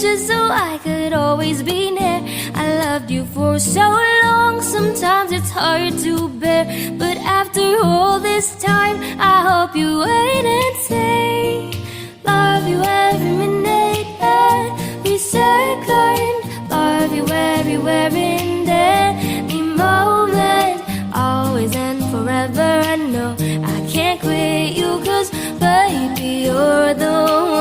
just so I could always be near. I loved you for so long, sometimes it's hard to bear. But after all this time, I hope you wait and say, love you every minute, every second. Love you everywhere in every moment, always and forever. I know I can't quit you, cause baby, you're the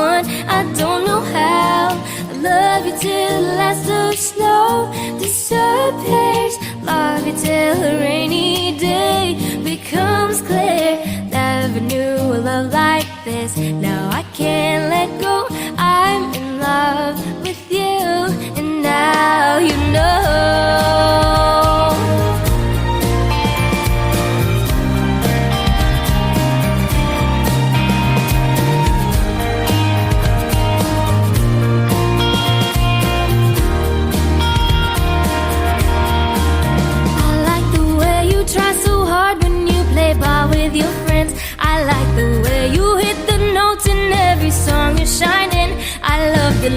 one. I don't know how I love you till the last of snow disappears. Love you till a rainy day becomes clear. Never knew a love like this. Now I can't let go. I'm in love with you, and now you know. With your friends, I like the way you hit the notes in every song you're shining. I love the